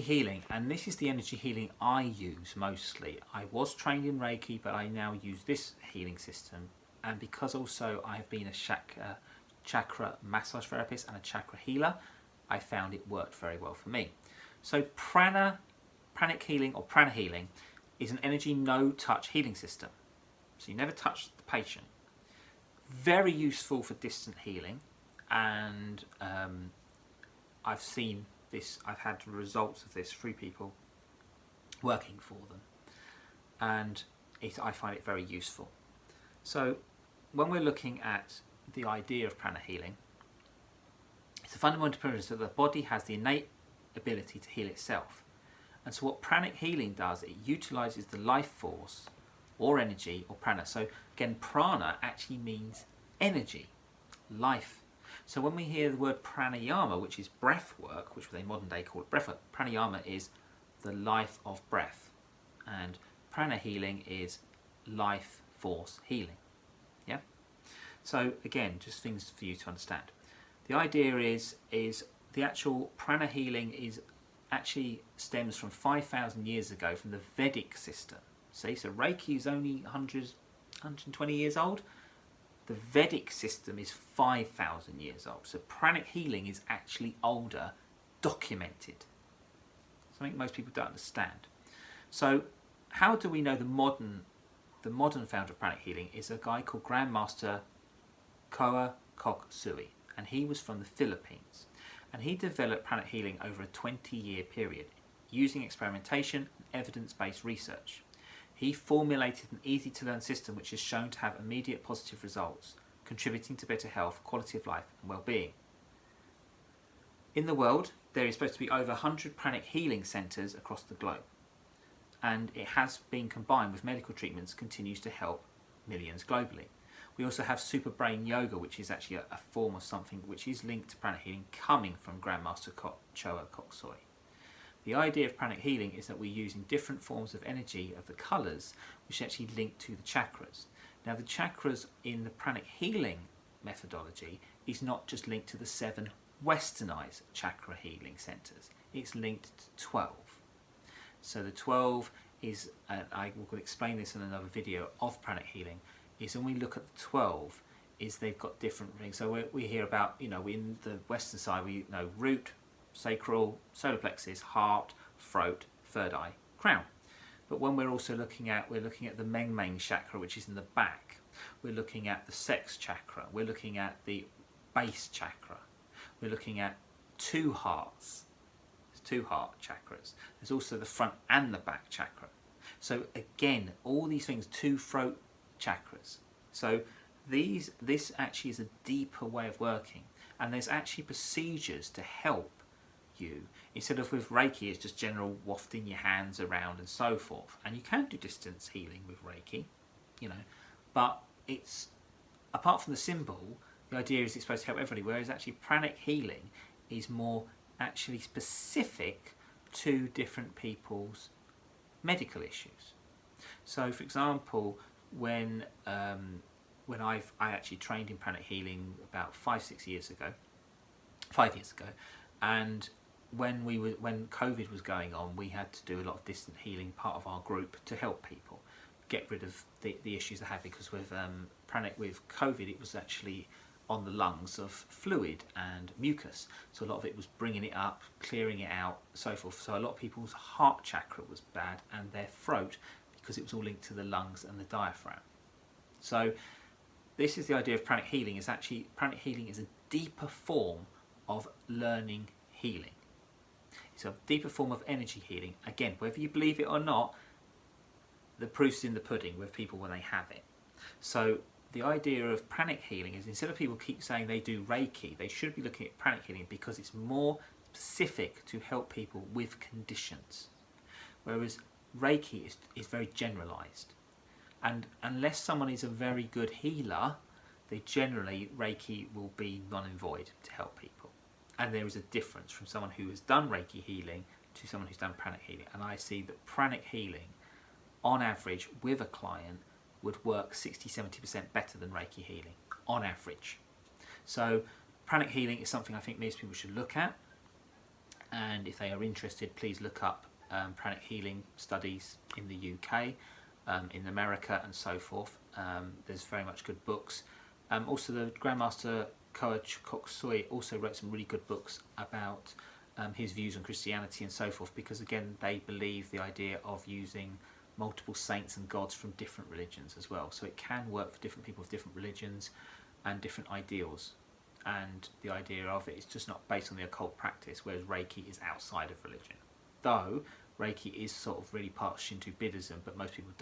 healing, and this is the energy healing I use mostly. I was trained in Reiki, but I now use this healing system, and because also I have been a chakra massage therapist and a chakra healer, I found it worked very well for me. So pranic healing or prana healing is an energy no-touch healing system. So you never touch the patient. Very useful for distant healing, and I've seen this, I've had results of this through people working for them, and I find it very useful. So when we're looking at the idea of prana healing, it's a fundamental premise that the body has the innate ability to heal itself. And so what pranic healing does, it utilizes the life force or energy or prana. So again, prana actually means energy, life. So when we hear the word pranayama, which is breath work, which they modern day call it breath work, pranayama is the life of breath, and prana healing is life force healing. Yeah. So again, just things for you to understand. The idea is the actual prana healing is actually stems from 5,000 years ago from the Vedic system. See, so Reiki is only 120 years old. The Vedic system is 5,000 years old. So pranic healing is actually older, documented. Something most people don't understand. So how do we know the modern founder of pranic healing is a guy called Masterchoakoksui, and he was from the Philippines. And he developed pranic healing over a 20-year period using experimentation and evidence-based research. He formulated an easy-to-learn system which is shown to have immediate positive results, contributing to better health, quality of life and well-being. In the world, there is supposed to be over 100 pranic healing centres across the globe, and it has been combined with medical treatments, continues to help millions globally. We also have super brain yoga, which is actually a form of something which is linked to pranic healing, coming from Grandmaster Choakoksui. The idea of pranic healing is that we're using different forms of energy of the colours, which actually link to the chakras. Now the chakras in the pranic healing methodology is not just linked to the 7 westernised chakra healing centres, it's linked to 12. So the 12 is, I will explain this in another video of pranic healing, is when we look at the 12, is they've got different things. So we hear about, in the western side, we know root, sacral, solar plexus, heart, throat, third eye, crown. But when we're also looking at the main chakra, which is in the back. We're looking at the sex chakra. We're looking at the base chakra. We're looking at 2 hearts. There's 2 heart chakras. There's also the front and the back chakra. So again, all these things, 2 throat chakras. So this actually is a deeper way of working, and there's actually procedures to help you, instead of with Reiki it's just general wafting your hands around and so forth. And you can do distance healing with Reiki, but it's, apart from the symbol, the idea is it's supposed to help everybody, whereas actually pranic healing is more actually specific to different people's medical issues. So for example, when I actually trained in pranic healing about 5 years ago, and when COVID was going on, we had to do a lot of distant healing, part of our group, to help people get rid of the issues they had, because with COVID it was actually on the lungs of fluid and mucus, so a lot of it was bringing it up, clearing it out, so forth. So a lot of people's heart chakra was bad, and their throat, because it was all linked to the lungs and the diaphragm. So this is the idea of pranic healing. Is actually pranic healing is a deeper form of learning healing. It's a deeper form of energy healing. Again, whether you believe it or not, the proof's in the pudding with people when they have it. So the idea of pranic healing is, instead of people keep saying they do Reiki, they should be looking at pranic healing because it's more specific to help people with conditions. Whereas Reiki is very generalized. And unless someone is a very good healer, Reiki will be non and void to help people. And there is a difference from someone who has done Reiki healing to someone who's done pranic healing. And I see that pranic healing, on average, with a client, would work 60-70% better than Reiki healing, on average. So pranic healing is something I think most people should look at. And if they are interested, please look up pranic healing studies in the UK, in America and so forth. There's very much good books. Also the Grandmaster Masterchoakoksui also wrote some really good books about his views on Christianity and so forth, because again they believe the idea of using multiple saints and gods from different religions as well. So it can work for different people with different religions and different ideals. And the idea of it is just not based on the occult practice, whereas Reiki is outside of religion. Though Reiki is sort of really part of Shintobuddhism, but most people